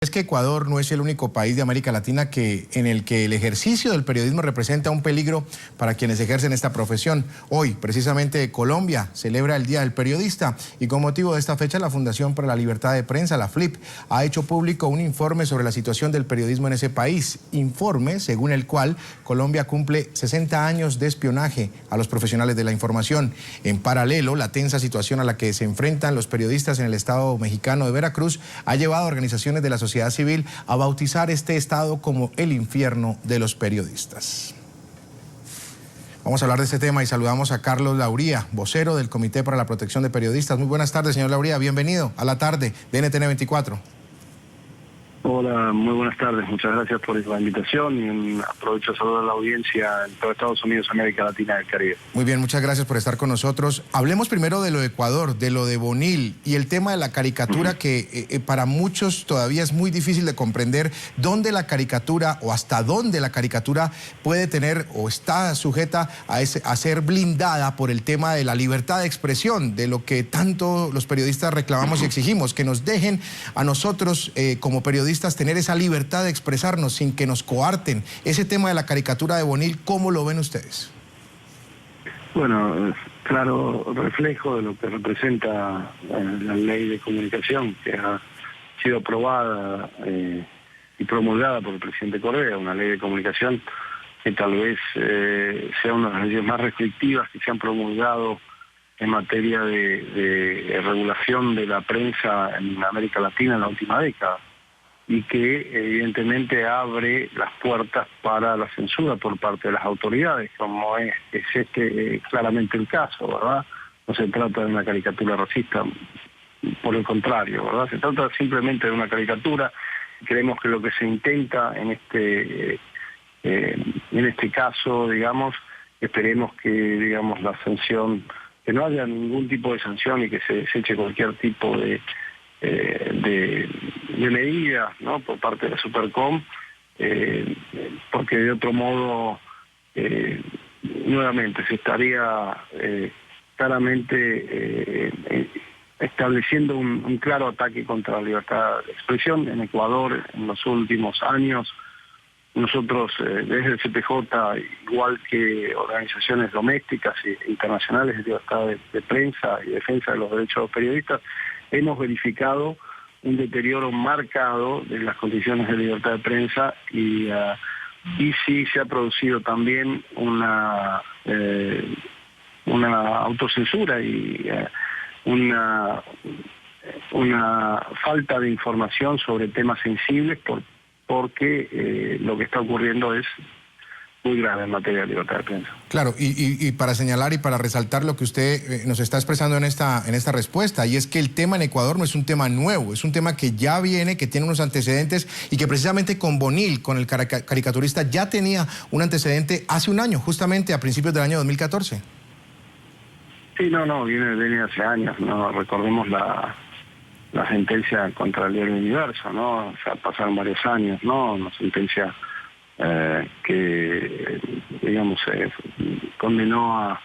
Es que Ecuador no es el único país de América Latina en el que el ejercicio del periodismo representa un peligro para quienes ejercen esta profesión. Hoy, precisamente, Colombia celebra el Día del Periodista y con motivo de esta fecha la Fundación para la Libertad de Prensa, la FLIP, ha hecho público un informe sobre la situación del periodismo en ese país. Informe según el cual Colombia cumple 60 años de espionaje a los profesionales de la información. En paralelo, la tensa situación a la que se enfrentan los periodistas en el estado mexicano de Veracruz ha llevado a organizaciones de la sociedad civil a bautizar este estado como el infierno de los periodistas. Vamos a hablar de este tema y saludamos a Carlos Lauría, vocero del Comité para la Protección de Periodistas. Muy buenas tardes, señor Lauría, bienvenido a la tarde de NTN 24. Hola, muy buenas tardes. Muchas gracias por la invitación y aprovecho a saludar a la audiencia en todo Estados Unidos, América Latina y el Caribe. Muy bien, muchas gracias por estar con nosotros. Hablemos primero de lo de Ecuador, de lo de Bonil y el tema de la caricatura que para muchos todavía es muy difícil de comprender dónde la caricatura o hasta dónde la caricatura puede tener o está sujeta a ser blindada por el tema de la libertad de expresión, de lo que tanto los periodistas reclamamos y exigimos, que nos dejen a nosotros como periodistas tener esa libertad de expresarnos sin que nos coarten. Ese tema de la caricatura de Bonil, ¿cómo lo ven ustedes? Bueno, claro reflejo de lo que representa la ley de comunicación que ha sido aprobada y promulgada por el presidente Correa, una ley de comunicación que tal vez sea una de las leyes más restrictivas que se han promulgado en materia de regulación de la prensa en América Latina en la última década, y que evidentemente abre las puertas para la censura por parte de las autoridades, como es claramente el caso, ¿verdad? No se trata de una caricatura racista, por el contrario, ¿verdad? Se trata simplemente de una caricatura. Creemos que lo que se intenta en este caso, digamos, esperemos que, digamos, la sanción, que no haya ningún tipo de sanción y que se deseche cualquier tipo de medidas, ¿no?, por parte de la Supercom, porque de otro modo nuevamente se estaría claramente estableciendo un claro ataque contra la libertad de expresión. En Ecuador, en los últimos años, nosotros desde el CPJ, igual que organizaciones domésticas e internacionales de libertad de prensa y defensa de los derechos de los periodistas, hemos verificado un deterioro marcado de las condiciones de libertad de prensa y sí se ha producido también una autocensura y una falta de información sobre temas sensibles porque lo que está ocurriendo es muy grave en materia de libertad de prensa. Claro, y para señalar y para resaltar lo que usted nos está expresando en esta respuesta, y es que el tema en Ecuador no es un tema nuevo, es un tema que ya viene, que tiene unos antecedentes y que precisamente con Bonil, con el caricaturista, ya tenía un antecedente hace un año, justamente a principios del año 2014. Sí, viene hace años, ¿no? Recordemos la sentencia contra el diario Universo, ¿no? O sea, pasaron varios años, ¿no? Una sentencia que, digamos, condenó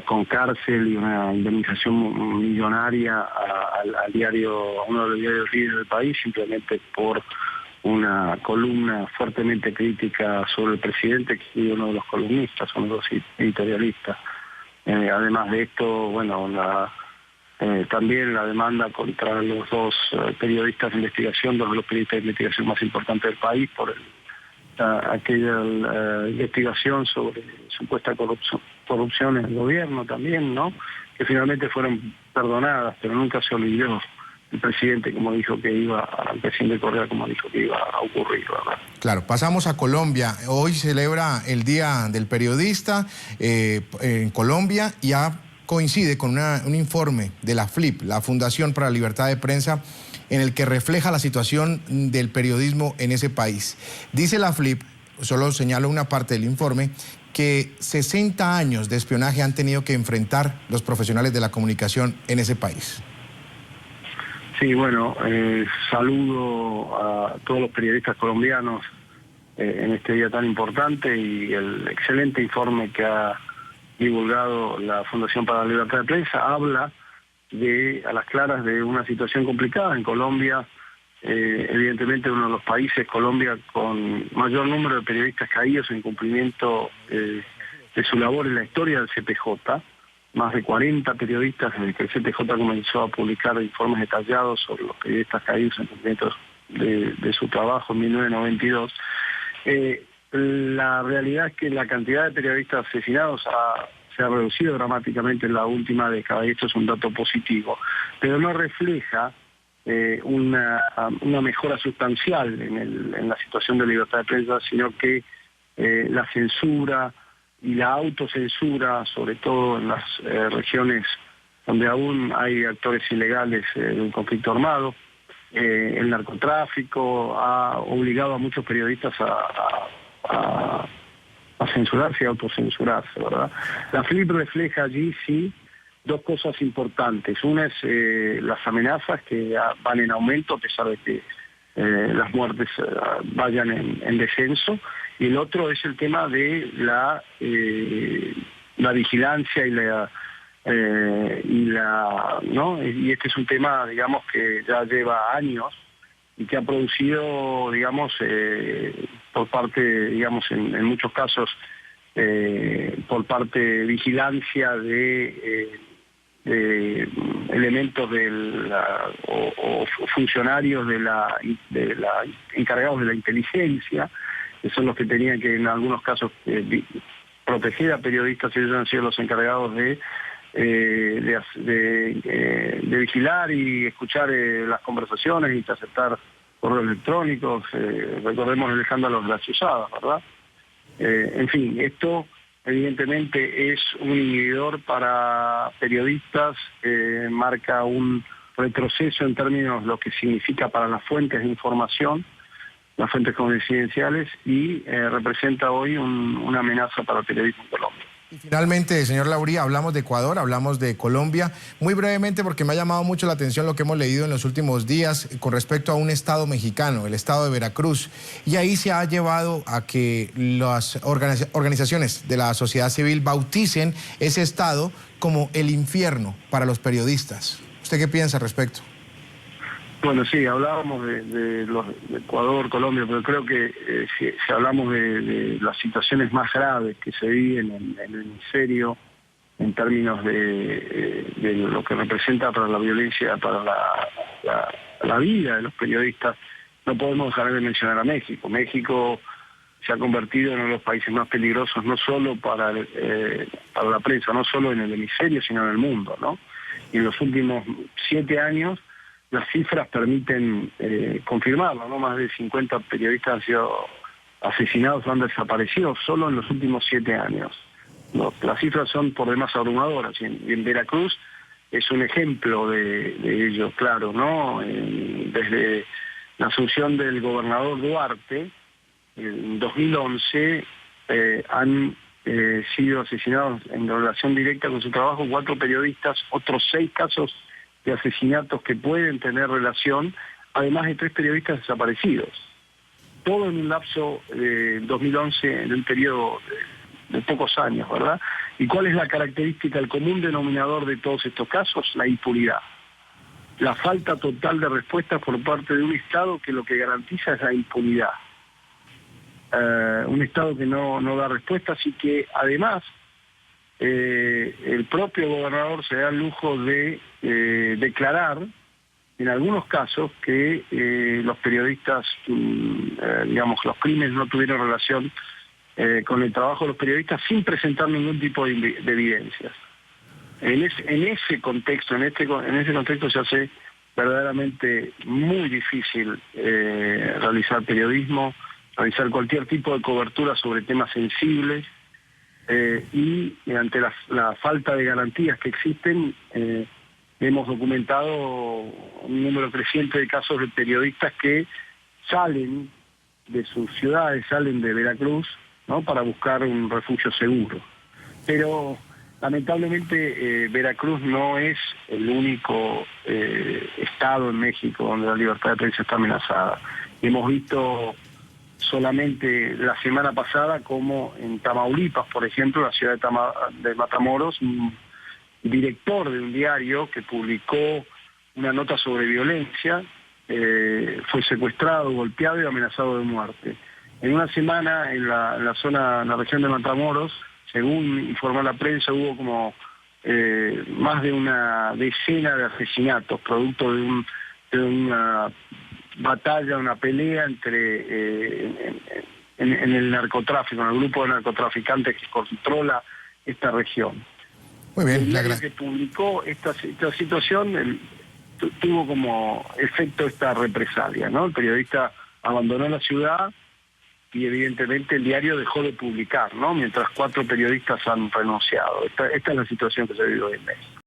con cárcel y una indemnización millonaria al diario, a uno de los diarios líderes del país, simplemente por una columna fuertemente crítica sobre el presidente, que es uno de los columnistas, uno de los editorialistas. Además de esto, bueno, también la demanda contra los dos periodistas de investigación, dos de los periodistas de investigación más importantes del país, por aquella investigación sobre supuesta corrupción en el gobierno también, ¿no?, que finalmente fueron perdonadas, pero nunca se olvidó el presidente como dijo que el presidente Correa como dijo que iba a ocurrir, ¿verdad? Claro, pasamos a Colombia. Hoy celebra el Día del Periodista en Colombia y coincide con un informe de la FLIP, la Fundación para la Libertad de Prensa, en el que refleja la situación del periodismo en ese país. Dice la FLIP, solo señalo una parte del informe, que 60 años de espionaje han tenido que enfrentar los profesionales de la comunicación en ese país. Sí, bueno, saludo a todos los periodistas colombianos en este día tan importante y el excelente informe que ha divulgado la Fundación para la Libertad de Prensa habla a las claras de una situación complicada. En Colombia evidentemente uno de los países, Colombia, con mayor número de periodistas caídos en cumplimiento de su labor en la historia del CPJ. Más de 40 periodistas desde que el CPJ comenzó a publicar informes detallados sobre los periodistas caídos en cumplimiento de su trabajo en 1992. La realidad es que la cantidad de periodistas asesinados se ha reducido dramáticamente en la última década, y esto es un dato positivo, pero no refleja una mejora sustancial en la situación de libertad de prensa, sino que la censura y la autocensura, sobre todo en las regiones donde aún hay actores ilegales del conflicto armado, el narcotráfico ha obligado a muchos periodistas a censurarse y autocensurarse, ¿verdad? La FLIP refleja allí, sí, dos cosas importantes. Una es las amenazas que van en aumento a pesar de que las muertes vayan en descenso, y el otro es el tema de la vigilancia ¿no? Y este es un tema, digamos, que ya lleva años y que ha producido, digamos, por parte, digamos, en muchos casos, por parte de vigilancia de elementos o funcionarios encargados de la inteligencia, que son los que tenían que en algunos casos proteger a periodistas, y ellos han sido los encargados de vigilar y escuchar las conversaciones, interceptar correos electrónicos. Recordemos el escándalo de las usadas, ¿verdad? En fin, esto evidentemente es un inhibidor para periodistas, marca un retroceso en términos de lo que significa para las fuentes de información, las fuentes confidenciales, y representa hoy una amenaza para el periodismo en Colombia. Y finalmente, señor Lauría, hablamos de Ecuador, hablamos de Colombia, muy brevemente porque me ha llamado mucho la atención lo que hemos leído en los últimos días con respecto a un estado mexicano, el estado de Veracruz, y ahí se ha llevado a que las organizaciones de la sociedad civil bauticen ese estado como el infierno para los periodistas. ¿Usted qué piensa al respecto? Bueno, sí, hablábamos de Ecuador, Colombia, pero creo que si hablamos de las situaciones más graves que se viven en el hemisferio en términos de lo que representa para la violencia, para la vida de los periodistas, no podemos dejar de mencionar a México. México se ha convertido en uno de los países más peligrosos, no solo para la prensa, no solo en el hemisferio, sino en el mundo, ¿no? Y en los últimos 7 años, las cifras permiten confirmarlo, ¿no? Más de 50 periodistas han sido asesinados o han desaparecido solo en los últimos 7 años. Las cifras son por demás abrumadoras, y en Veracruz es un ejemplo de ello, claro, ¿no? Desde la asunción del gobernador Duarte, en 2011, han sido asesinados en relación directa con su trabajo 4 periodistas, otros 6 casos de asesinatos que pueden tener relación, además de 3 periodistas desaparecidos. Todo en un lapso de 2011, en un periodo de pocos años, ¿verdad? ¿Y cuál es la característica, el común denominador de todos estos casos? La impunidad. La falta total de respuestas por parte de un Estado que lo que garantiza es la impunidad. Un Estado que no da respuestas y que además el propio gobernador se da el lujo de declarar en algunos casos que los periodistas, digamos, los crímenes no tuvieron relación con el trabajo de los periodistas sin presentar ningún tipo de evidencias. En ese contexto se hace verdaderamente muy difícil realizar periodismo, realizar cualquier tipo de cobertura sobre temas sensibles, y ante la falta de garantías que existen, hemos documentado un número creciente de casos de periodistas que salen de sus ciudades, salen de Veracruz, ¿no?, para buscar un refugio seguro. Pero lamentablemente Veracruz no es el único estado en México donde la libertad de prensa está amenazada. Hemos visto solamente la semana pasada como en Tamaulipas, por ejemplo, la ciudad de Matamoros, un director de un diario que publicó una nota sobre violencia fue secuestrado, golpeado y amenazado de muerte. En una semana en la región de Matamoros, según informó la prensa, hubo como más de una decena de asesinatos, producto de una batalla, una pelea entre en el narcotráfico, en el grupo de narcotraficantes que controla esta región. Muy bien. El diario que publicó esta situación tuvo como efecto esta represalia, ¿no? El periodista abandonó la ciudad y evidentemente el diario dejó de publicar, ¿no? Mientras 4 periodistas han renunciado. Esta es la situación que se vive hoy en México.